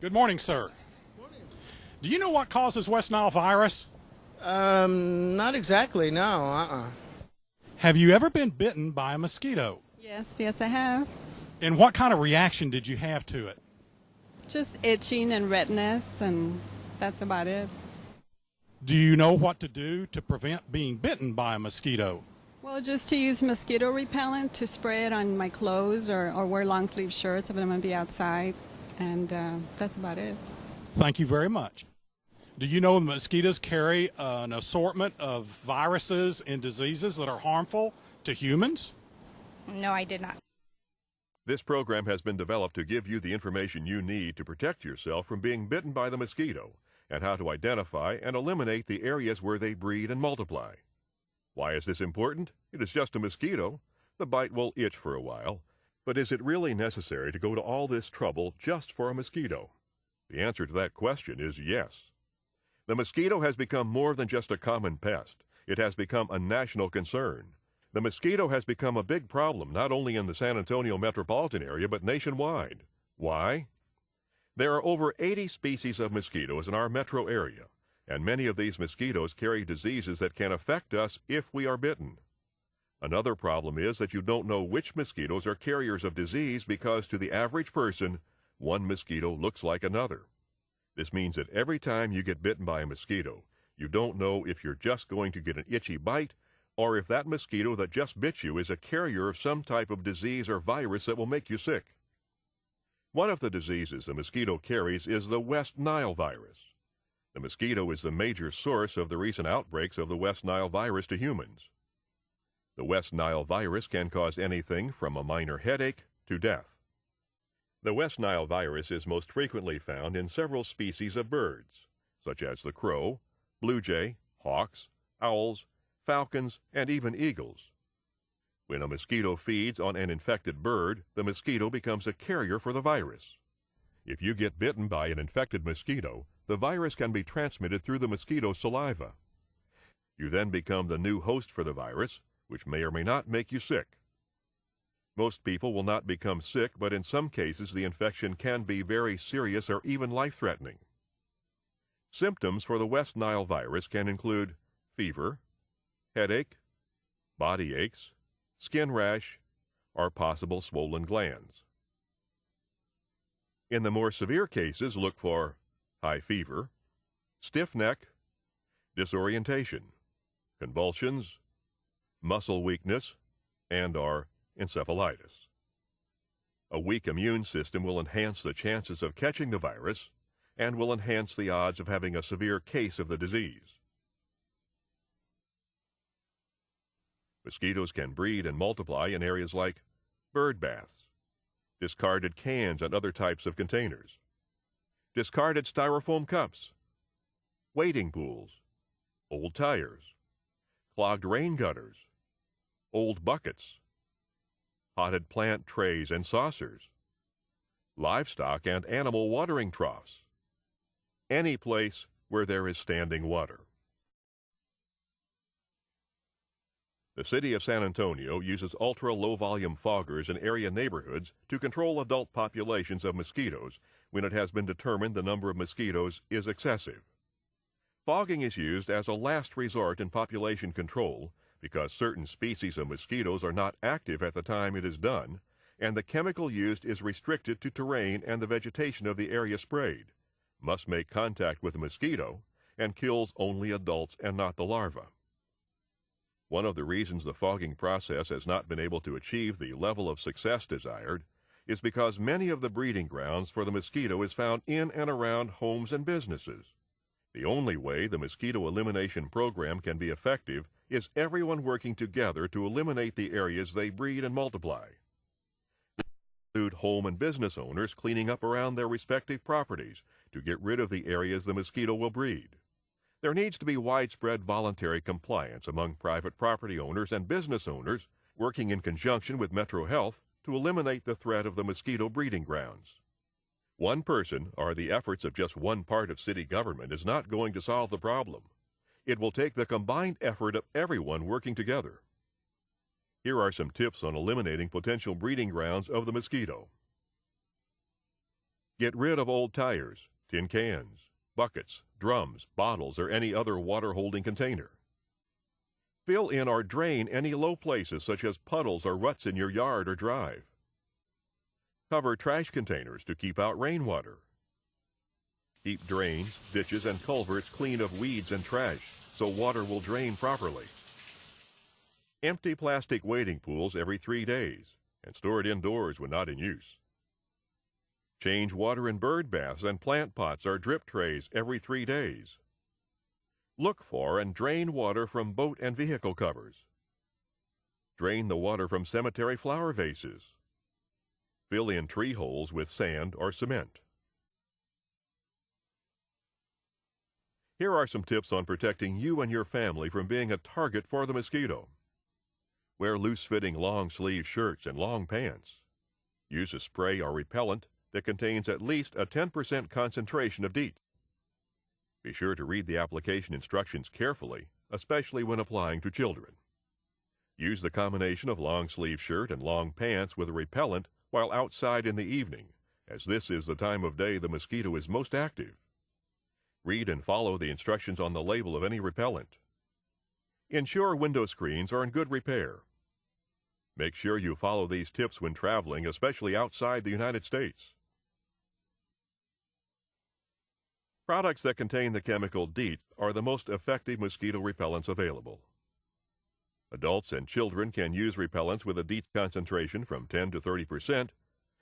Good morning, sir. Do you know what causes West Nile virus? Not exactly, no. Have you ever been bitten by a mosquito? Yes, I have. And what kind of reaction did you have to it? Just itching and redness, and that's about it. Do you know what to do to prevent being bitten by a mosquito? Well, just to use mosquito repellent to spray it on my clothes or wear long sleeve shirts if I'm going to be outside, and that's about it. Thank you very much. Do you know mosquitoes carry an assortment of viruses and diseases that are harmful to humans? No, I did not. This program has been developed to give you the information you need to protect yourself from being bitten by the mosquito and how to identify and eliminate the areas where they breed and multiply. Why is this important? It is just a mosquito. The bite will itch for a while. But is it really necessary to go to all this trouble just for a mosquito? The answer to that question is yes. The mosquito has become more than just a common pest. It has become a national concern. The mosquito has become a big problem not only in the San Antonio metropolitan area but nationwide. Why? There are over 80 species of mosquitoes in our metro area, and many of these mosquitoes carry diseases that can affect us if we are bitten. Another problem is that you don't know which mosquitoes are carriers of disease because to the average person, one mosquito looks like another. This means that every time you get bitten by a mosquito, you don't know if you're just going to get an itchy bite or if that mosquito that just bit you is a carrier of some type of disease or virus that will make you sick. One of the diseases the mosquito carries is the West Nile virus. The mosquito is the major source of the recent outbreaks of the West Nile virus to humans. The West Nile virus can cause anything from a minor headache to death. The West Nile virus is most frequently found in several species of birds, such as the crow, blue jay, hawks, owls, falcons, and even eagles. When a mosquito feeds on an infected bird, the mosquito becomes a carrier for the virus. If you get bitten by an infected mosquito, the virus can be transmitted through the mosquito's saliva. You then become the new host for the virus, which may or may not make you sick. Most people will not become sick, but in some cases the infection can be very serious or even life-threatening. Symptoms for the West Nile virus can include fever, headache, body aches, skin rash, or possible swollen glands. In the more severe cases, look for high fever, stiff neck, disorientation, convulsions, muscle weakness, and/or encephalitis. A weak immune system will enhance the chances of catching the virus and will enhance the odds of having a severe case of the disease. Mosquitoes can breed and multiply in areas like bird baths, discarded cans and other types of containers, discarded styrofoam cups, wading pools, old tires, clogged rain gutters, old buckets, potted plant trays and saucers, livestock and animal watering troughs, any place where there is standing water. The city of San Antonio uses ultra-low-volume foggers in area neighborhoods to control adult populations of mosquitoes when it has been determined the number of mosquitoes is excessive. Fogging is used as a last resort in population control because certain species of mosquitoes are not active at the time it is done, and the chemical used is restricted to terrain and the vegetation of the area sprayed, must make contact with the mosquito, and kills only adults and not the larva. One of the reasons the fogging process has not been able to achieve the level of success desired is because many of the breeding grounds for the mosquito is found in and around homes and businesses. The only way the mosquito elimination program can be effective is everyone working together to eliminate the areas they breed and multiply. This includes home and business owners cleaning up around their respective properties to get rid of the areas the mosquito will breed. There needs to be widespread voluntary compliance among private property owners and business owners working in conjunction with Metro Health to eliminate the threat of the mosquito breeding grounds. One person or the efforts of just one part of city government is not going to solve the problem. It will take the combined effort of everyone working together. Here are some tips on eliminating potential breeding grounds of the mosquito. Get rid of old tires, tin cans, buckets, drums, bottles, or any other water-holding container. Fill in or drain any low places such as puddles or ruts in your yard or drive. Cover trash containers to keep out rainwater. Keep drains, ditches, and culverts clean of weeds and trash so water will drain properly. Empty plastic wading pools every 3 days and store it indoors when not in use. Change water in bird baths and plant pots or drip trays every 3 days. Look for and drain water from boat and vehicle covers. Drain the water from cemetery flower vases. Fill in tree holes with sand or cement. Here are some tips on protecting you and your family from being a target for the mosquito. Wear loose-fitting long-sleeve shirts and long pants. Use a spray or repellent that contains at least a 10% concentration of DEET. Be sure to read the application instructions carefully, especially when applying to children. Use the combination of long-sleeve shirt and long pants with a repellent while outside in the evening, as this is the time of day the mosquito is most active. Read and follow the instructions on the label of any repellent. Ensure window screens are in good repair. Make sure you follow these tips when traveling, especially outside the United States. Products that contain the chemical DEET are the most effective mosquito repellents available. Adults and children can use repellents with a DEET concentration from 10 to 30%,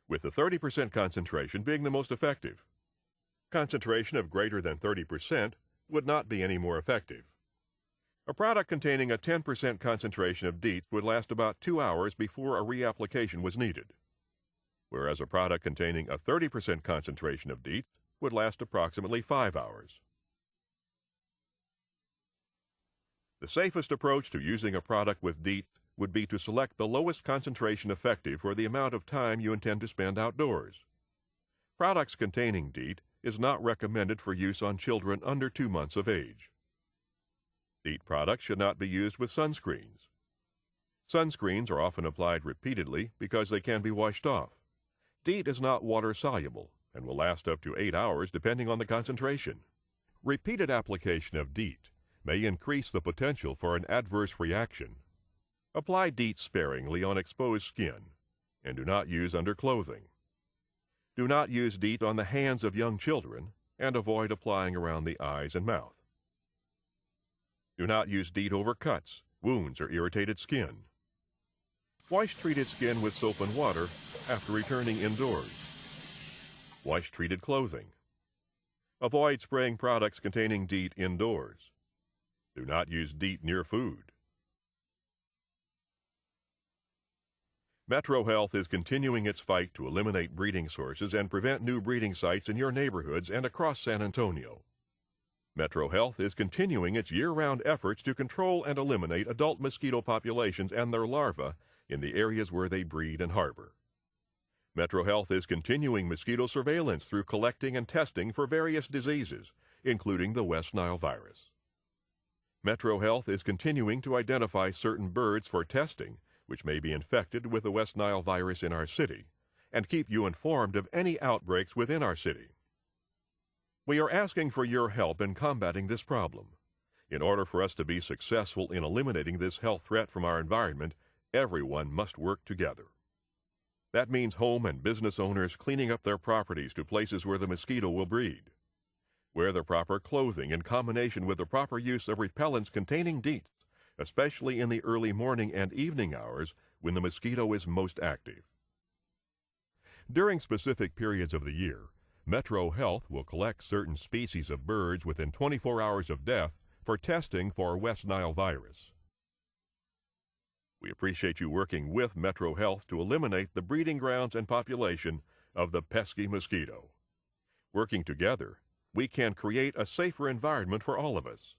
with the 30% concentration being the most effective. Concentration of greater than 30% would not be any more effective. A product containing a 10% concentration of DEET would last about 2 hours before a reapplication was needed, whereas a product containing a 30% concentration of DEET would last approximately 5 hours. The safest approach to using a product with DEET would be to select the lowest concentration effective for the amount of time you intend to spend outdoors. Products containing DEET is not recommended for use on children under 2 months of age. DEET products should not be used with sunscreens. Sunscreens are often applied repeatedly because they can be washed off. DEET is not water-soluble and will last up to 8 hours depending on the concentration. Repeated application of DEET may increase the potential for an adverse reaction. Apply DEET sparingly on exposed skin and do not use under clothing. Do not use DEET on the hands of young children and avoid applying around the eyes and mouth. Do not use DEET over cuts, wounds, or irritated skin. Wash treated skin with soap and water after returning indoors. Wash treated clothing. Avoid spraying products containing DEET indoors. Do not use DEET near food. Metro Health is continuing its fight to eliminate breeding sources and prevent new breeding sites in your neighborhoods and across San Antonio. Metro Health is continuing its year-round efforts to control and eliminate adult mosquito populations and their larvae in the areas where they breed and harbor. Metro Health is continuing mosquito surveillance through collecting and testing for various diseases, including the West Nile virus. Metro Health is continuing to identify certain birds for testing which may be infected with the West Nile virus in our city, and keep you informed of any outbreaks within our city. We are asking for your help in combating this problem. In order for us to be successful in eliminating this health threat from our environment, everyone must work together. That means home and business owners cleaning up their properties to places where the mosquito will breed. Wear the proper clothing in combination with the proper use of repellents containing DEET, especially in the early morning and evening hours when the mosquito is most active. During specific periods of the year, Metro Health will collect certain species of birds within 24 hours of death for testing for West Nile virus. We appreciate you working with Metro Health to eliminate the breeding grounds and population of the pesky mosquito. Working together, we can create a safer environment for all of us.